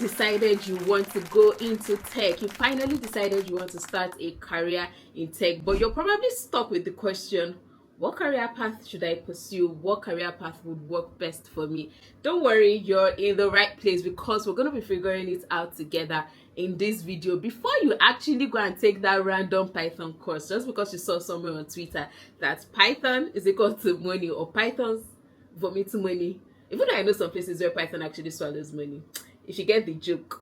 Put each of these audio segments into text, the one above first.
decided you want to go into tech, you finally decided you want to start a career in tech, but you're probably stuck with the question, what career path should I pursue? What career path would work best for me? Don't worry, you're in the right place because we're going to be figuring it out together in this video. Before you actually go and take that random Python course, just because you saw somewhere on Twitter that Python is equal to money or Python's vomit money, even though I know some places where Python actually swallows money, if you get the joke.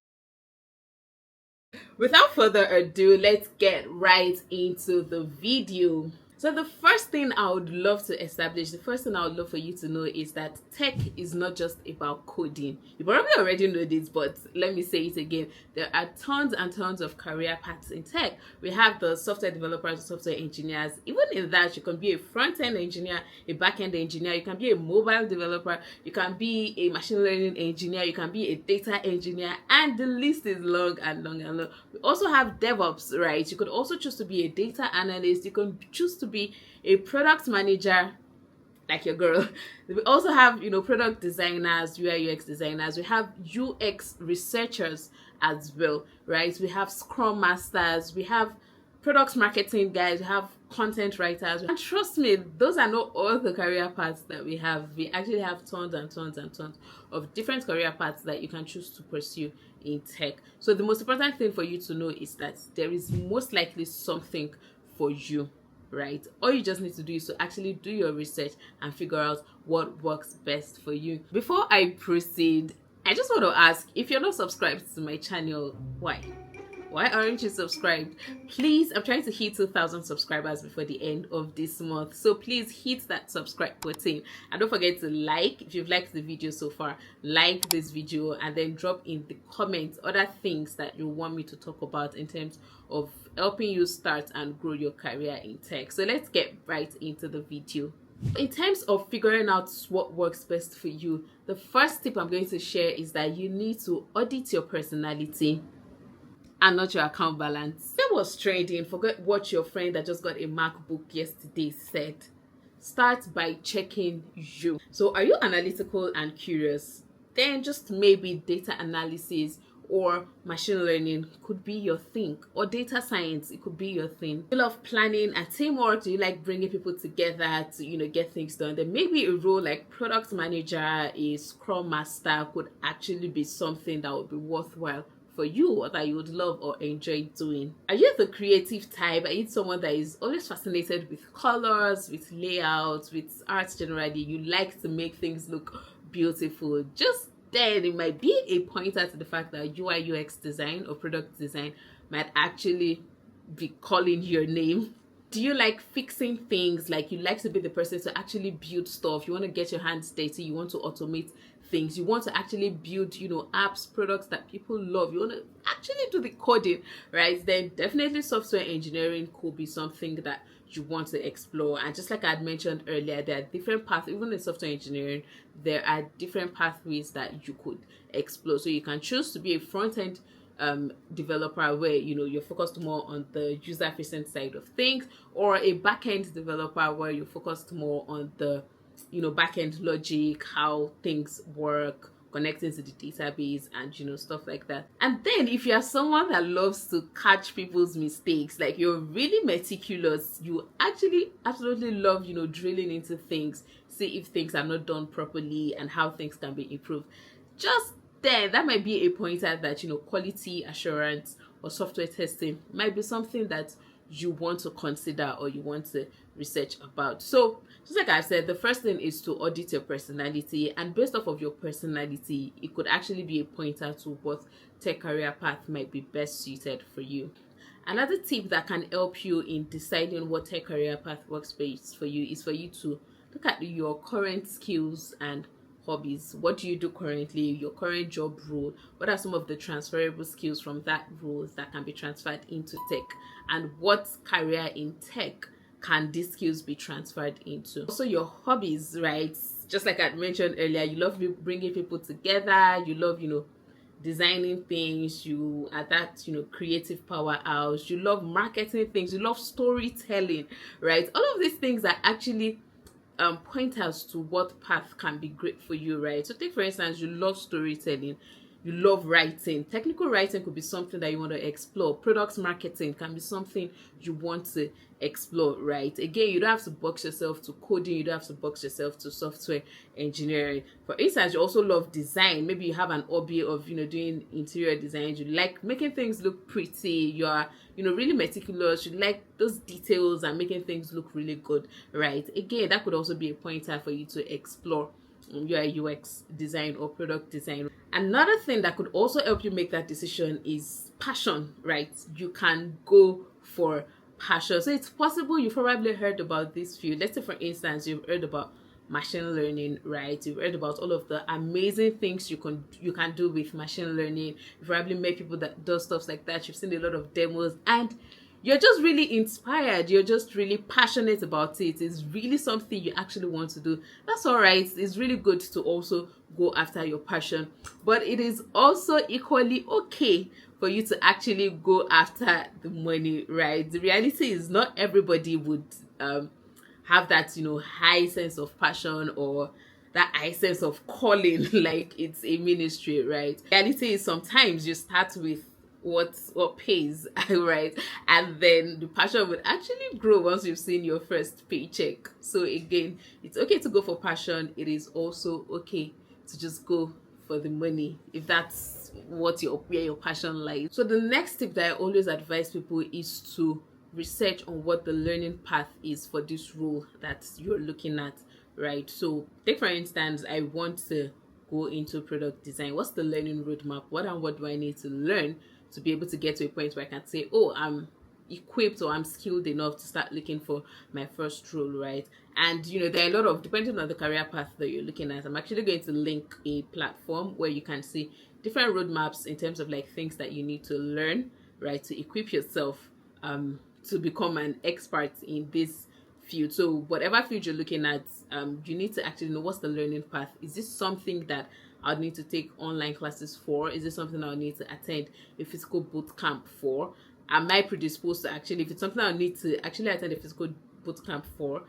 Without further ado, let's get right into the video. So the first thing I would love to establish, the first thing I would love for you to know is that tech is not just about coding. You probably already know this, but let me say it again. There are tons and tons of career paths in tech. We have the software developers, software engineers. Even in that, you can be a front-end engineer, a back-end engineer, you can be a mobile developer, you can be a machine learning engineer, you can be a data engineer, and the list is long and long and long. We also have DevOps, right? You could also choose to be a data analyst, you can choose to be a product manager like your girl. We also have, product designers, UI UX designers. We have UX researchers as well, right? We have scrum masters, we have product marketing guys, we have content writers, and trust me, those are not all the career paths that we have. We actually have tons and tons and tons of different career paths that you can choose to pursue in tech. So the most important thing for you to know is that there is most likely something for you, right? All you just need to do is to actually do your research and figure out what works best for you. Before I proceed, I just want to ask, if you're not subscribed to my channel, why aren't you subscribed? Please, I'm trying to hit 2,000 subscribers before the end of this month, so please hit that subscribe button and don't forget to like. If you've liked the video so far, like this video and then drop in the comments other things that you want me to talk about in terms of helping you start and grow your career in tech. So let's get right into the video. In terms of figuring out what works best for you, the first tip I'm going to share is that you need to audit your personality and not your account balance. That was trending. Forget what your friend that just got a MacBook yesterday said. Start by checking you. So are you analytical and curious? Then just maybe data analysis or machine learning could be your thing, or data science, it could be your thing. You love planning and teamwork. Do you like bringing people together to get things done? Then maybe a role like product manager, a scrum master could actually be something that would be worthwhile for you, or that you would love or enjoy doing. Are you the creative type? Are you someone that is always fascinated with colors, with layouts, with art generally? You like to make things look beautiful. Just then it might be a pointer to the fact that UI UX design or product design might actually be calling your name. Do you like fixing things? Like, you like to be the person to actually build stuff. You want to get your hands dirty. You want to automate things. You want to actually build, apps, products that people love. You want to actually do the coding, right? Then definitely software engineering could be something that you want to explore. And just like I had mentioned earlier, there are different paths. Even in software engineering, there are different pathways that you could explore. So you can choose to be a front-end developer where you're focused more on the user-facing side of things, or a back-end developer where you're focused more on the back-end logic, how things work, connecting to the database, and stuff like that. And then if you're someone that loves to catch people's mistakes, like you're really meticulous, you actually absolutely love drilling into things, see if things are not done properly and how things can be improved, just then that might be a pointer that quality assurance or software testing might be something that you want to consider or you want to research about. So just like I said, the first thing is to audit your personality, and based off of your personality, it could actually be a pointer to what tech career path might be best suited for you. Another tip that can help you in deciding what tech career path works best for you is for you to look at your current skills and hobbies. What do you do currently? Your current job role. What are some of the transferable skills from that role that can be transferred into tech? And what career in tech can these skills be transferred into? Also your hobbies, right? Just like I mentioned earlier, you love bringing people together. You love, designing things. You are that, creative powerhouse. You love marketing things. You love storytelling, right? All of these things are actually pointers to what path can be great for you, right? So take for instance, you love storytelling. you love writing. Technical writing could be something that you want to explore. Product marketing can be something you want to explore, right? Again, you don't have to box yourself to coding, you don't have to box yourself to software engineering. For instance, you also love design. Maybe you have an hobby of, doing interior design. You like making things look pretty. You are, really meticulous. You like those details and making things look really good, right? Again, that could also be a pointer for you to explore UI UX design or product design. Another thing that could also help you make that decision is passion, right? You can go for passion. So it's possible you've probably heard about this field. Let's say, for instance, you've heard about machine learning, right? You've heard about all of the amazing things you can do with machine learning. You've probably met people that do stuff like that. You've seen a lot of demos, and you're just really inspired. You're just really passionate about it. It's really something you actually want to do. That's all right. It's really good to also go after your passion, but it is also equally okay for you to actually go after the money, right? The reality is not everybody would have that, high sense of passion or that high sense of calling like it's a ministry, right? The reality is sometimes you start with what pays, right? And then the passion would actually grow once you've seen your first paycheck. So again, it's okay to go for passion. It is also okay to just go for the money if that's where your passion lies. So the next tip that I always advise people is to research on what the learning path is for this role that you're looking at, right? So take for instance, I want to go into product design. What's the learning roadmap? What do I need to learn to be able to get to a point where I can say, oh, I'm equipped or I'm skilled enough to start looking for my first role, right? And there are a lot of, depending on the career path that you're looking at, I'm actually going to link a platform where you can see different roadmaps in terms of like things that you need to learn, right, to equip yourself to become an expert in this field. So whatever field you're looking at, you need to actually know what's the learning path. Is this something that I'll need to take online classes for? Is this something I'll need to attend a physical boot camp for? Am I predisposed to actually, if it's something I'll need to actually attend a physical boot camp for,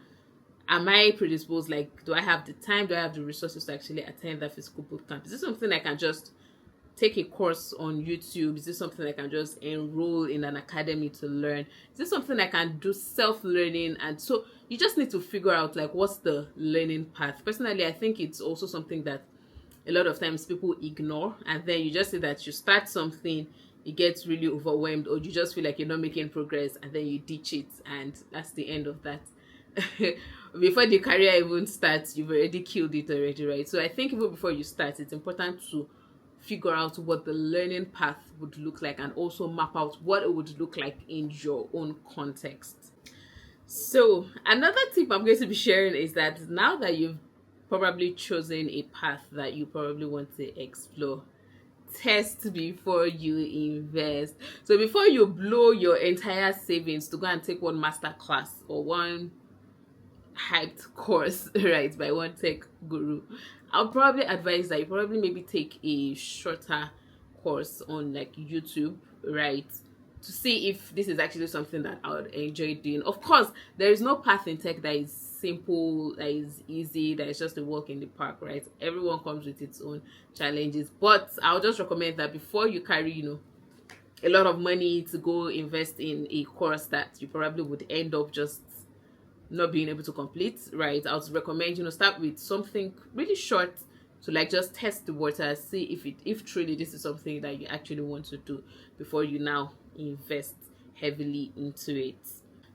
am I predisposed? Like, do I have the time? Do I have the resources to actually attend that physical boot camp? Is this something I can just take a course on YouTube? Is this something I can just enroll in an academy to learn? Is this something I can do self-learning? And so you just need to figure out like what's the learning path. Personally, I think it's also something that a lot of times people ignore, and then you just say that you start something, it gets really overwhelmed, or you just feel like you're not making progress, and then you ditch it, and that's the end of that. Before the career even starts, you've already killed it already, right? So I think even before you start, it's important to figure out what the learning path would look like, and also map out what it would look like in your own context. So another tip I'm going to be sharing is that now that you've probably chosen a path that you probably want to explore, test before you invest. So before you blow your entire savings to go and take one master class or one hyped course, right, by one tech guru, I'll probably advise that you probably maybe take a shorter course on like YouTube, right, to see if this is actually something that I would enjoy doing. Of course, there is no path in tech that is simple, that is easy, that is just a walk in the park, right? Everyone comes with its own challenges, but I'll just recommend that before you carry a lot of money to go invest in a course that you probably would end up just not being able to complete, right, I would recommend start with something really short to like just test the water, see if truly this is something that you actually want to do before you now invest heavily into it.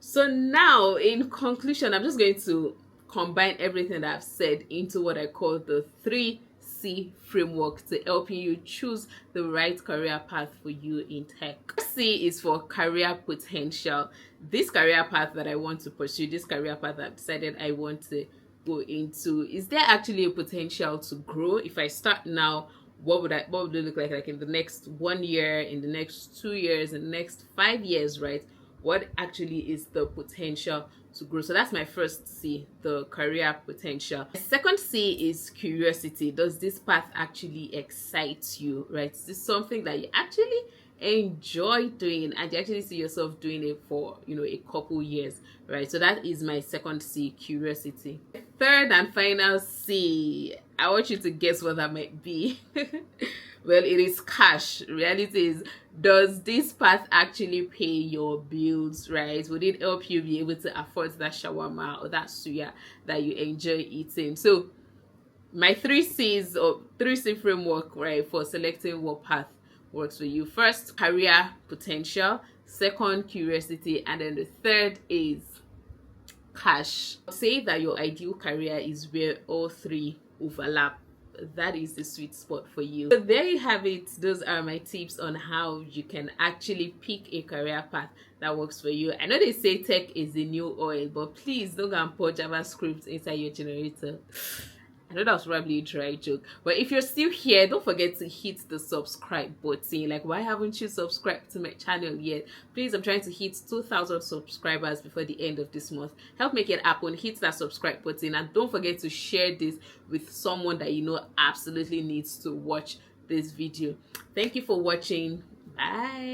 So now, in conclusion, I'm just going to combine everything that I've said into what I call the 3C framework to helping you choose the right career path for you in tech. C is for career potential. This career path that I want to pursue, this career path I've decided I want to go into, is there actually a potential to grow? If I start now, what would it look like in the next 1 year, in the next 2 years, in the next 5 years, right? What actually is the potential to grow? So that's my first C, the career potential. The second C is curiosity. Does this path actually excite you, right? Is this something that you actually enjoy doing and you actually see yourself doing it for a couple years, right? So that is my second C, curiosity. Third and final C, I want you to guess what that might be. Well, it is cash. Reality is, does this path actually pay your bills, right? Would it help you be able to afford that shawarma or that suya that you enjoy eating? So my 3C's or 3C framework, right, for selecting what path works for you. First, career potential. Second, curiosity. And then the third is cash. Say that your ideal career is where all three overlap. That is the sweet spot for you. So there you have it. Those are my tips on how you can actually pick a career path that works for you. I know they say tech is the new oil, but please don't go and pour JavaScript inside your generator. I know that was probably a dry joke, but if you're still here, don't forget to hit the subscribe button. Like, why haven't you subscribed to my channel yet? Please, I'm trying to hit 2,000 subscribers before the end of this month. Help make it happen. Hit that subscribe button, and don't forget to share this with someone that you know absolutely needs to watch this video. Thank you for watching. Bye.